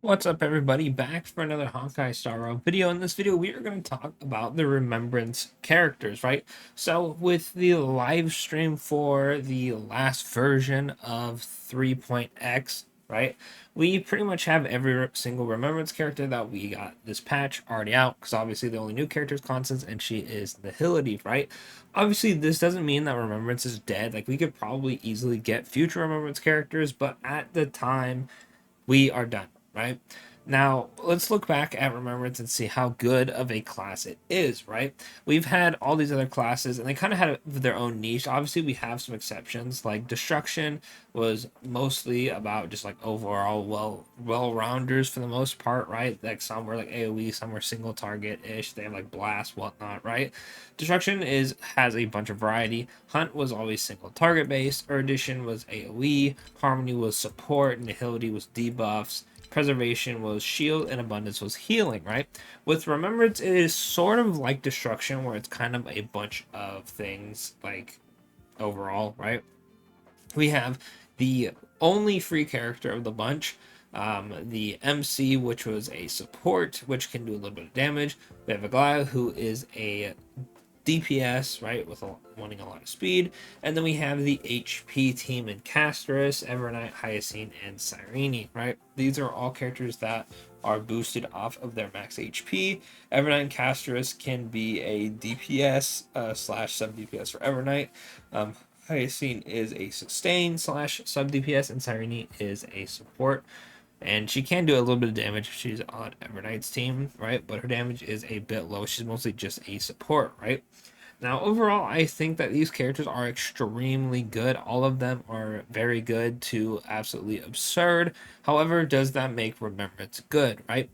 What's up, everybody? Back for another Honkai Star Rail video. In this video, we are going to talk about the Remembrance characters, right? So, with the live stream for the last version of 3.x, right, we pretty much have every single Remembrance character that we got this patch already out, because obviously the only new character is Constance, and she is Nihility, right? Obviously, this doesn't mean that Remembrance is dead. Like, we could probably easily get future Remembrance characters, but at the time, we are done, right? Now, let's look back at Remembrance and see how good of a class it is, right? We've had all these other classes, and they kind of had their own niche. Obviously, we have some exceptions, like Destruction was mostly about just like overall well-rounders for the most part, right? Like some were like AoE, some were single target-ish. They have like Blast, whatnot, right? Destruction has a bunch of variety. Hunt was always single target based. Erudition was AoE. Harmony was support. Nihility was debuffs. Preservation was shield, and abundance was healing, right? With Remembrance, it is sort of like Destruction, where it's kind of a bunch of things, like overall, right? We have the only free character of the bunch, the MC, which was a support, which can do a little bit of damage. We have Aglaya, who is a DPS, right, with wanting a lot of speed. And then we have the HP team in Castris, Evernight, Hyacine, and Cyrene, right? These are all characters that are boosted off of their max HP. Evernight and Castris can be a DPS slash sub DPS for Evernight. Hyacine is a sustain slash sub DPS, and Cyrene is a support. And she can do a little bit of damage if she's on Evernight's team, right? But her damage is a bit low. She's mostly just a support, right? Now, overall, I think that these characters are extremely good. All of them are very good to absolutely absurd. However, does that make Remembrance good, right?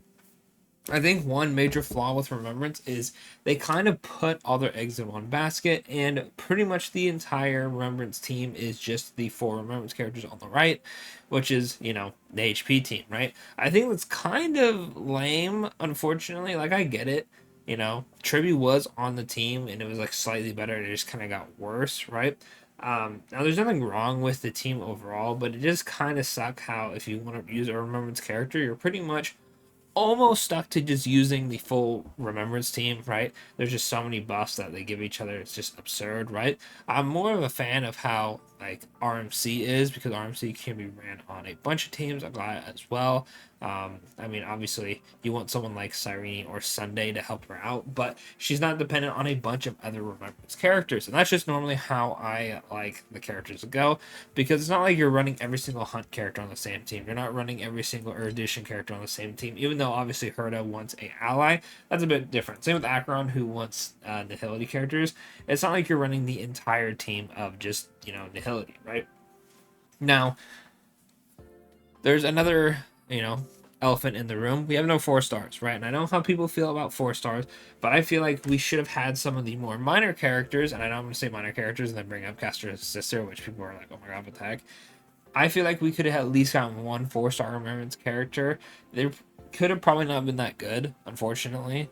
I think one major flaw with Remembrance is they kind of put all their eggs in one basket, and pretty much the entire Remembrance team is just the four Remembrance characters on the right, which is, the HP team, right? I think that's kind of lame, unfortunately. Like, I get it. Tribu was on the team, and it was like slightly better, and it just kind of got worse, right? Now, there's nothing wrong with the team overall, but it just kind of suck how if you want to use a Remembrance character, you're pretty much almost stuck to just using the full Remembrance team, right? There's just so many buffs that they give each other. It's just absurd, right? I'm more of a fan of how like RMC is, because RMC can be ran on a bunch of teams. I'm glad as well. I mean, obviously, you want someone like Cyrene or Sunday to help her out, but she's not dependent on a bunch of other Remembrance characters. And that's just normally how I like the characters to go, because it's not like you're running every single Hunt character on the same team. You're not running every single Erudition character on the same team, even though obviously Herda wants a ally. That's a bit different. Same with Acheron, who wants Nihility characters. It's not like you're running the entire team of just, Nihility, right? Now, there's another, elephant in the room. We have no 4 stars, right? And I know how people feel about 4 stars, but I feel like we should have had some of the more minor characters. And I know I'm going to say minor characters and then bring up Castor's sister, which people are like, oh my god, what the heck? I feel like we could have at least gotten one 4 star Remembrance character. They could have probably not been that good, unfortunately,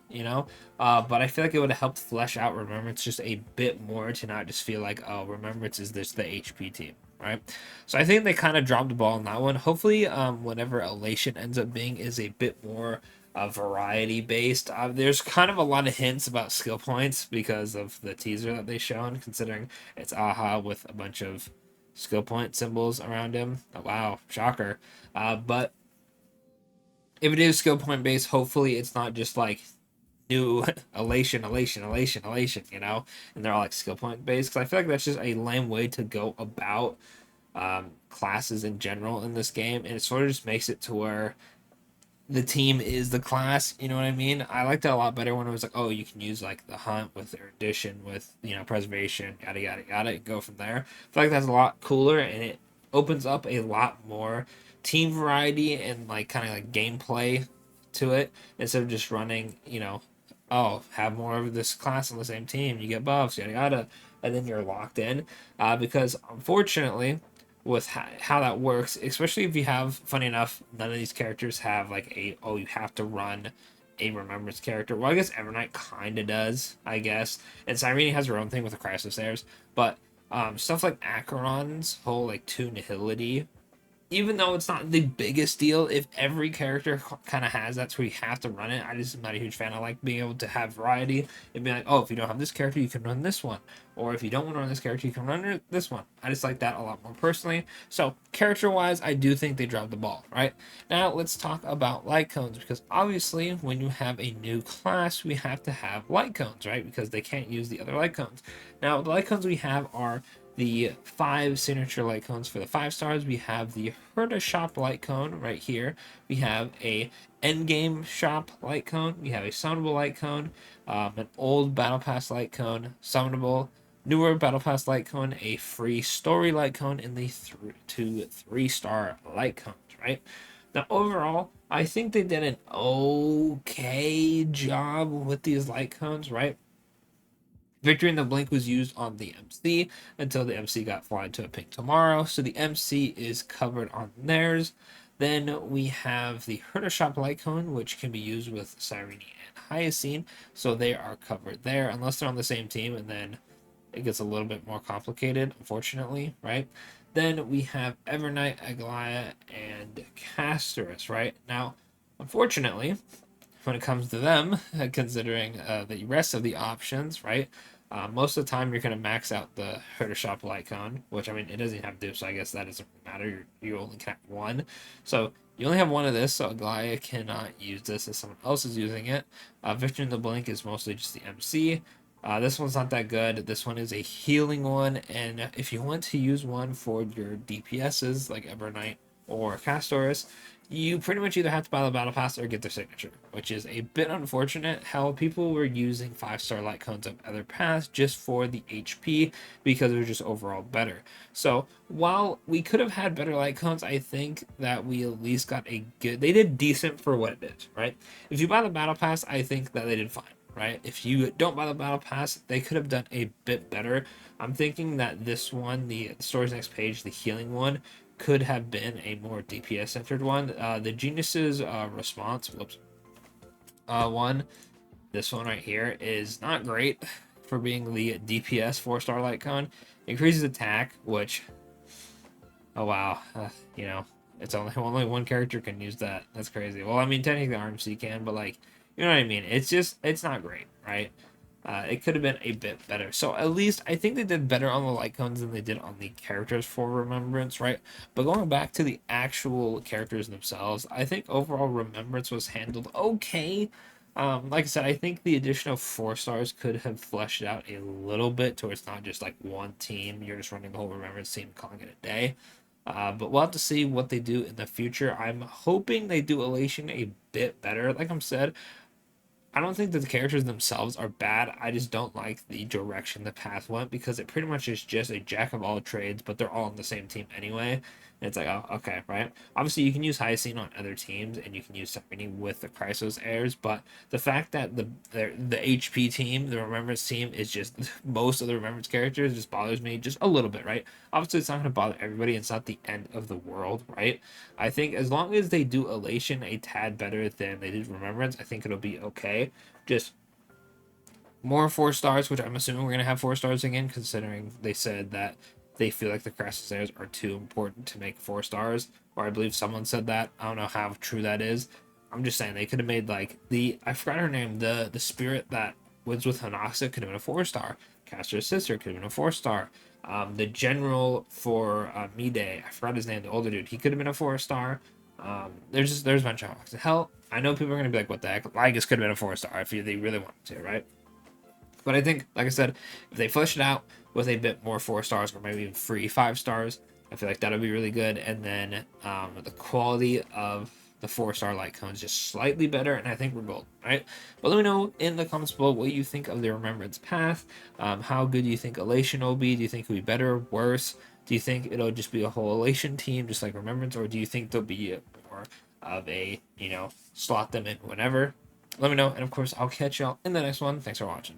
But I feel like it would have helped flesh out Remembrance just a bit more, to not just feel like, oh, Remembrance is this the HP team, right? So I think they kind of dropped the ball on that one. Hopefully, whatever Elation ends up being is a bit more variety based. There's kind of a lot of hints about skill points because of the teaser that they shown, considering it's Aha with a bunch of skill point symbols around him. Oh, wow, shocker. But if it is skill point based, hopefully it's not just like new elation, and they're all like skill point based. Because I feel like that's just a lame way to go about classes in general in this game, and it sort of just makes it to where the team is the class. You know what I mean? I liked it a lot better when it was like, oh, you can use like the hunt with their addition with preservation, yada yada yada, and go from there. I feel like that's a lot cooler, and it opens up a lot more team variety and like kind of like gameplay to it, instead of just running, oh, have more of this class on the same team, you get buffs, yada yada, and then you're locked in. Because unfortunately, with how that works, especially if you have, funny enough, none of these characters have like you have to run a Remembrance character. Well, I guess Evernight kind of does, I guess. And Cyrene has her own thing with the Crisis Theirs. But stuff like Acheron's whole like 2 Nihility, even though it's not the biggest deal, if every character kind of has that, so we have to run it. I just am not a huge fan. I like being able to have variety and be like, oh, if you don't have this character, you can run this one, or if you don't want to run this character, you can run this one. I just like that a lot more personally. So character wise, I do think they dropped the ball. Right now, let's talk about light cones, because obviously when you have a new class, we have to have light cones, right? Because they can't use the other light cones. Now the light cones we have are the 5 signature light cones for the 5 stars. We have the Herda Shop light cone right here. We have a Endgame Shop light cone. We have a summonable light cone, an old Battle Pass light cone, summonable, newer Battle Pass light cone, a free story light cone, and the 2 3-star light cones, right? Now, overall, I think they did an okay job with these light cones, right? Victory in the Blink was used on the MC until the MC got flied to a pink tomorrow, so the MC is covered on theirs. Then we have the Herder Shop Light Cone, which can be used with Cyrene and Hyacine, so they are covered there, unless they're on the same team, and then it gets a little bit more complicated, unfortunately, right? Then we have Evernight, Aglaya, and Castorus, right? Now, unfortunately, when it comes to them, considering the rest of the options, right? Most of the time, you're going to max out the Herder Shop Lycon, which, I mean, it doesn't have to, so I guess that doesn't matter. You only can have one. So you only have one of this, so Aglaya cannot use this if someone else is using it. Victor in the Blink is mostly just the MC. This one's not that good. This one is a healing one, and if you want to use one for your DPSs, like Evernight or Castorus, you pretty much either have to buy the battle pass or get their signature, which is a bit unfortunate. How people were using 5-star light cones of other paths just for the HP because they're just overall better. So while we could have had better light cones, I think that we at least got a good. They did decent for what it is, right? If you buy the battle pass, I think that they did fine. Right? If you don't buy the battle pass, they could have done a bit better. I'm thinking that this one, the story's next page, the healing one, could have been a more DPS centered one. The Genius's response, one, this one right here is not great for being the DPS 4-star light cone. Increases attack, which, oh wow, you know, it's only one character can use that. That's crazy. Well, I mean, technically RMC can, but like, you know what I mean? It's not great, right? It could have been a bit better. So at least I think they did better on the light cones than they did on the characters for Remembrance, right? But going back to the actual characters themselves, I think overall Remembrance was handled okay. Like I said, I think the additional 4 stars could have fleshed it out a little bit to where it's not just like one team. You're just running the whole Remembrance team, calling it a day. But we'll have to see what they do in the future. I'm hoping they do Elation a bit better. Like I said, I don't think that the characters themselves are bad. I just don't like the direction the path went because it pretty much is just a jack of all trades, but they're all on the same team anyway. And it's like, oh, okay, right? Obviously, you can use Hyacine on other teams, and you can use Serenity with the Chrysos heirs, but the fact that the HP team, the Remembrance team, is just most of the Remembrance characters just bothers me just a little bit, right? Obviously, it's not going to bother everybody. It's not the end of the world, right? I think as long as they do Elation a tad better than they did Remembrance, I think it'll be okay. Just more 4 stars, which I'm assuming we're gonna have 4 stars again, considering they said that they feel like the Crassus are too important to make 4 stars. Or I believe someone said that. I don't know how true that is. I'm just saying they could have made like I forgot her name, the spirit that was with Hanaxa could have been a 4-star. Castor's sister could have been a 4-star. The general for Mide, I forgot his name, the older dude, he could have been a 4-star. There's a bunch of options. Hell, I know people are gonna be like, "What the heck?" Lygus could have been a 4-star if they really wanted to, right? But I think, like I said, if they flesh it out with a bit more 4 stars or maybe even free 5 stars, I feel like that'll be really good. And then the quality of the 4-star light cones just slightly better, and I think we're golden, right? But let me know in the comments below what you think of the Remembrance path. How good do you think Elation will be? Do you think it'll be better, worse? Do you think it'll just be a whole Elation team, just like Remembrance, or do you think there'll be more of a, slot them in whenever? Let me know, and of course, I'll catch y'all in the next one. Thanks for watching.